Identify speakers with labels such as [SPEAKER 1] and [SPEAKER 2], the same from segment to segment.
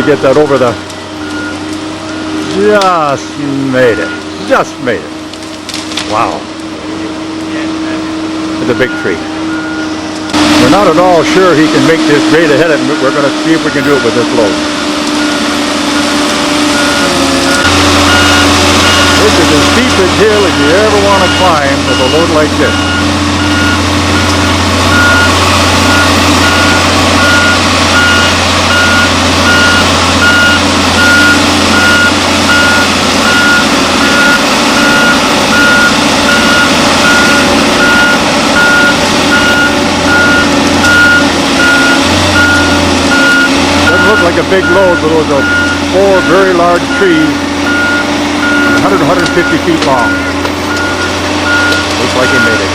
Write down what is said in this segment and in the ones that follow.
[SPEAKER 1] get that over the... Just made it. Just made it. Wow. It's a big tree. We're not at all sure he can make this grade ahead of him, but we're going to see if we can do it with this load. This is as steep a hill as you ever want to climb with a load like this. Look like a big load, but those are 4 very large trees, 150 feet long. Looks like he made it.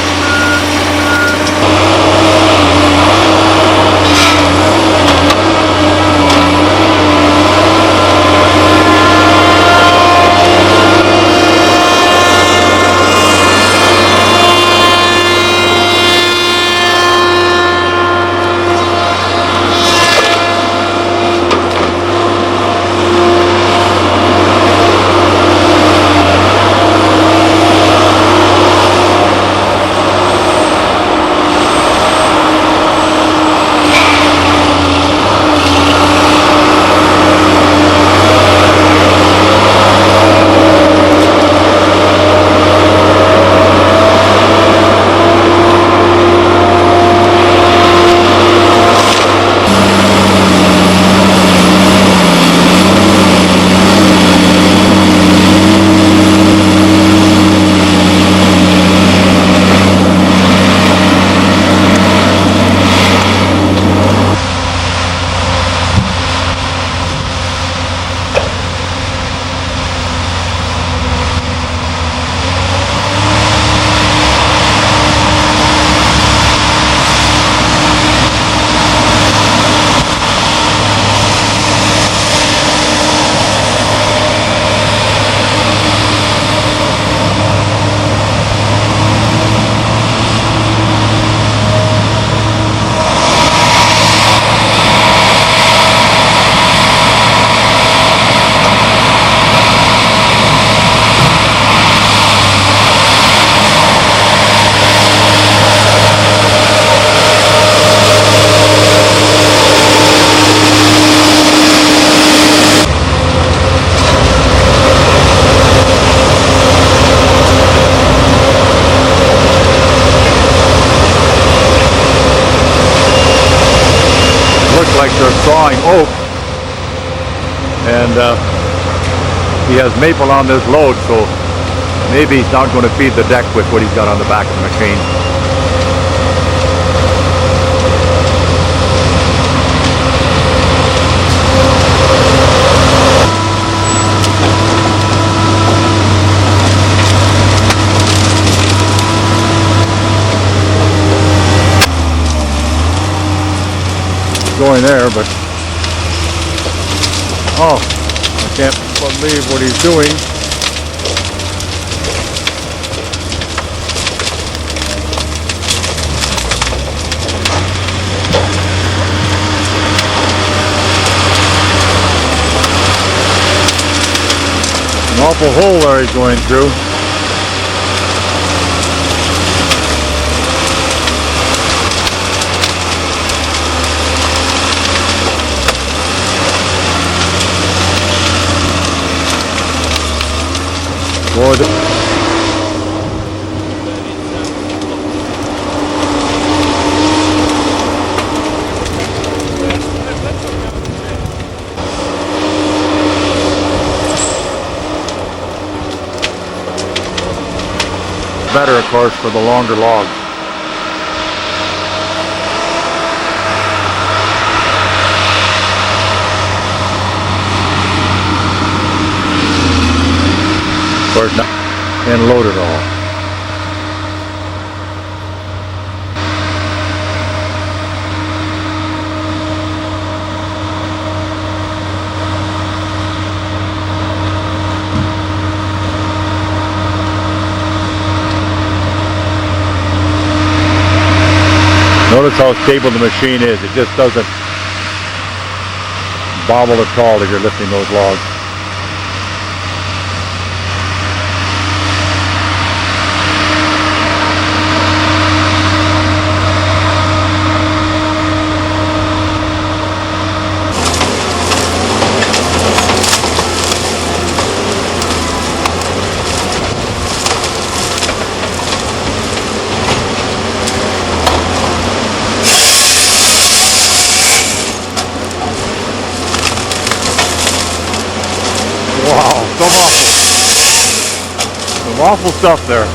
[SPEAKER 1] Like they're sawing oak, and he has maple on this load, so maybe he's not going to feed the deck with what he's got on the back of the machine. Going there, but oh, I can't believe what he's doing. An awful hole there he's going through. Better, of course, for the longer logs. Of course, not and load it all. Notice how stable the machine is. It just doesn't bobble at all as you're lifting those logs. Wow, some awful stuff there.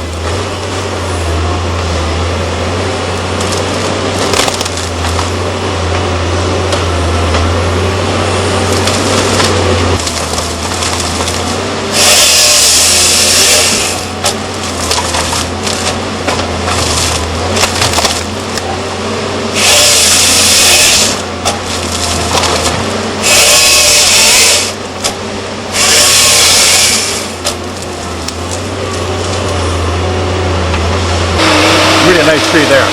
[SPEAKER 1] Really a nice tree there.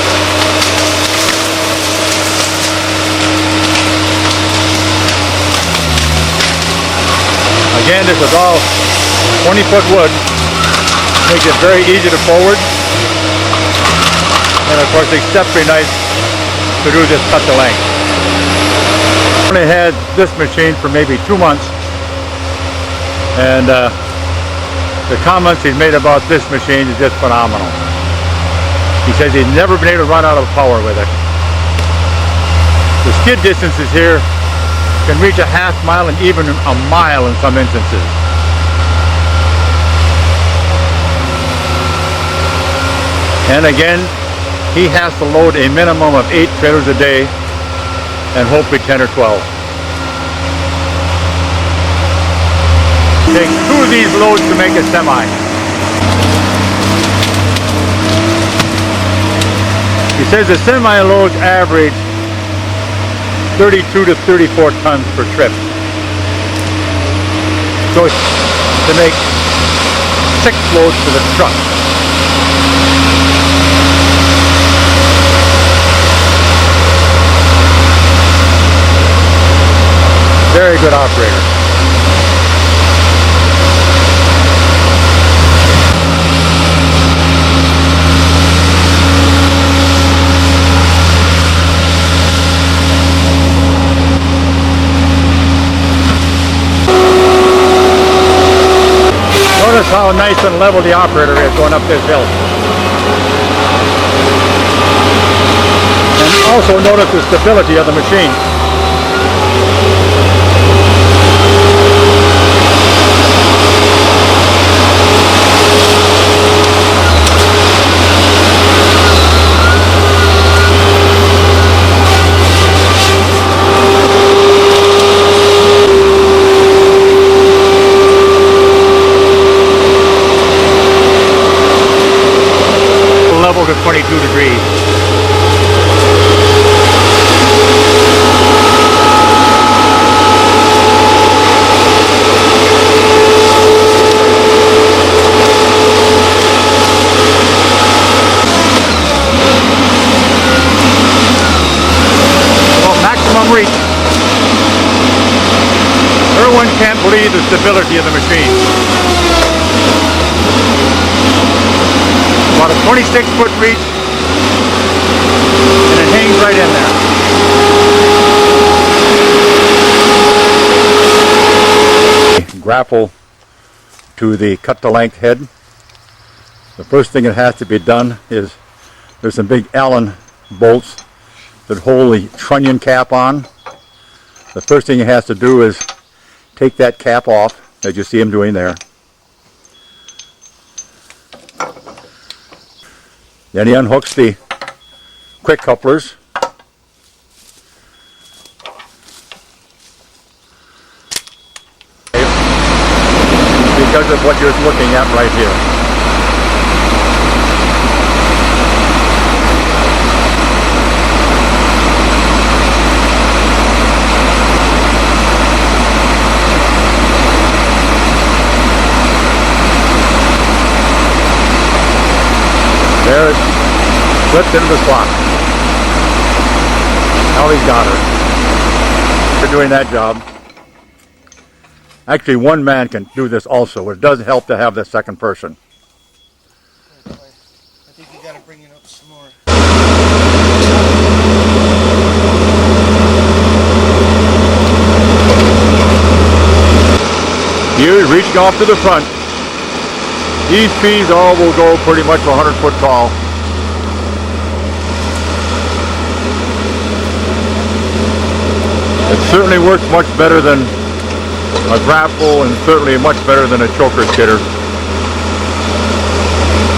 [SPEAKER 1] Again, this is all 20-foot wood. Makes it very easy to forward. And of course, exceptionally nice to do this cut to length. I only had this machine for maybe 2 months. And the comments he's made about this machine is just phenomenal. He says he's never been able to run out of power with it. The skid distances here can reach a half mile and even a mile in some instances. And again, he has to load a minimum of 8 trailers a day and hopefully 10 or 12. Take 2 of these loads to make a semi. He says the semi-loads average 32 to 34 tons per trip. So to make 6 loads for the truck. Very good operator. Notice how nice and level the operator is going up this hill. And also notice the stability of the machine. Level to 22 degrees. Well, maximum reach. Everyone can't believe the stability of the machine. About a 26-foot reach, and it hangs right in there. Grapple to the cut-to-length head. The first thing that has to be done is there's some big Allen bolts that hold the trunnion cap on. The first thing he has to do is take that cap off, as you see him doing there. Then he unhooks the quick couplers. Because of what you're looking at right here. There it slipped into the slot. Now he's got her. They're doing that job. Actually, one man can do this also. It does help to have the second person.
[SPEAKER 2] I think you gotta bring it up some more.
[SPEAKER 1] Here's reaching off to the front. These trees all will go pretty much 100 foot tall. It certainly works much better than a grapple, and certainly much better than a choker skidder.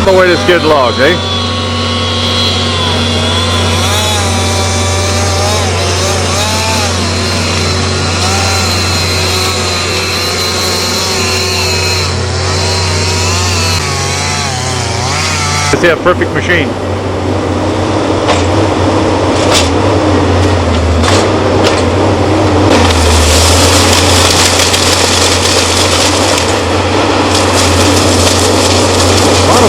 [SPEAKER 1] The way to skid logs, eh? It's a perfect machine.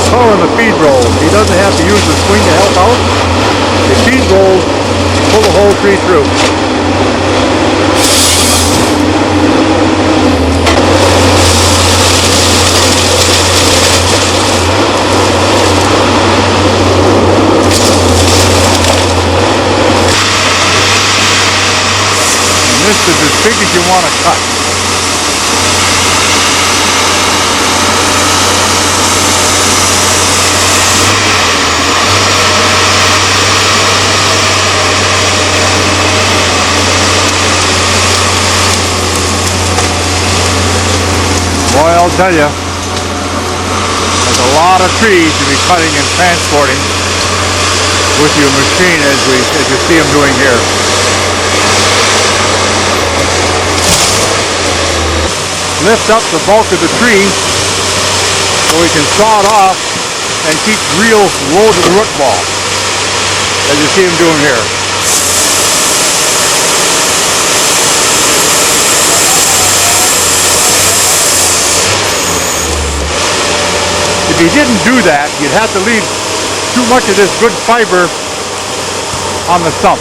[SPEAKER 1] Power in the feed rolls. He doesn't have to use the swing to help out. The feed rolls pull the whole tree through. And this is as big as you want to cut. Boy, I'll tell you, there's a lot of trees to be cutting and transporting with your machine as you see them doing here. Lift up the bulk of the tree so we can saw it off and keep real low to the root ball, as you see them doing here. If you didn't do that, you'd have to leave too much of this good fiber on the stump.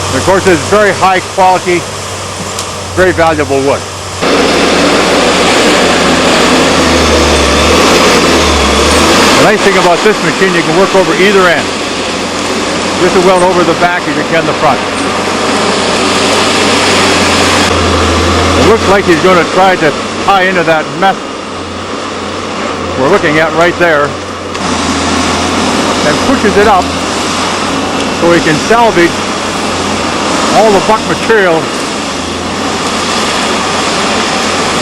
[SPEAKER 1] And of course, it's very high quality, very valuable wood. The nice thing about this machine, you can work over either end. Just as well over the back as you can the front. It looks like he's going to try to tie into that mess we're looking at right there, and pushes it up so we can salvage all the buck material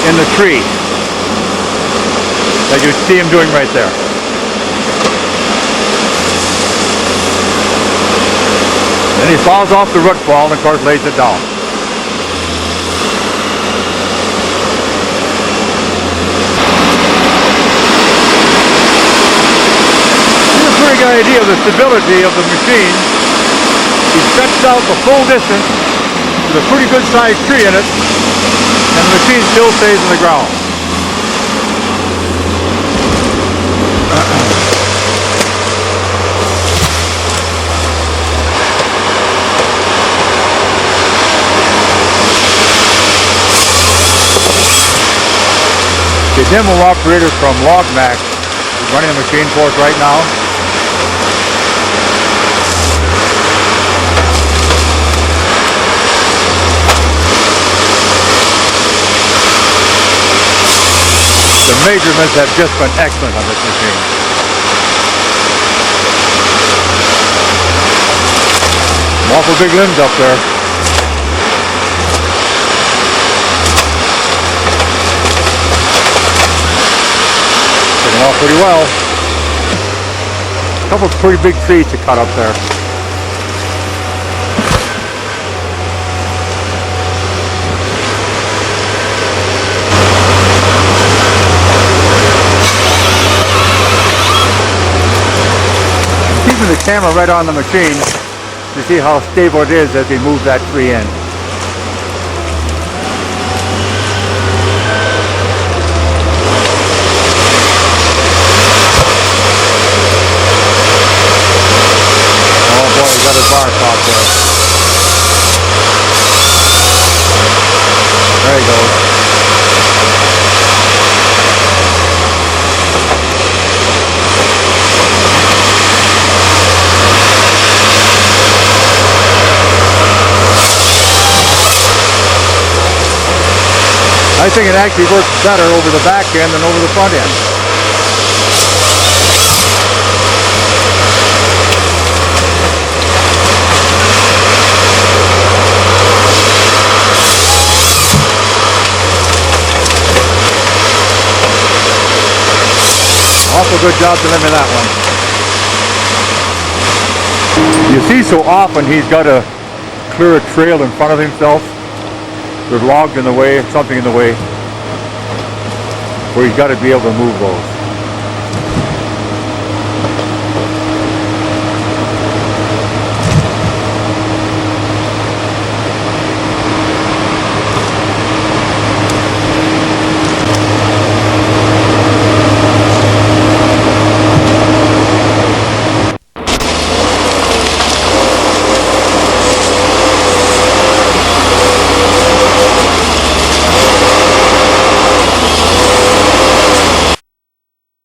[SPEAKER 1] in the tree that you see him doing right there. Then he saws off the root ball and of course lays it down. Pretty good idea of the stability of the machine. He stretched out the full distance with a pretty good sized tree in it, and the machine still stays in the ground. The demo operator from LogMax is running the machine for us right now. The measurements have just been excellent on this machine. Some awful big limbs up there. Taking off pretty well. A couple of pretty big trees to cut up there. Keeping the camera right on the machine to see how stable it is as we move that tree in. Oh boy, he got his bar caught there. There he goes. I think it actually works better over the back end than over the front end. Awful good job to limit that one. You see, so often he's got to clear a trail in front of himself. There's logs in the way, something in the way, where he's got to be able to move those.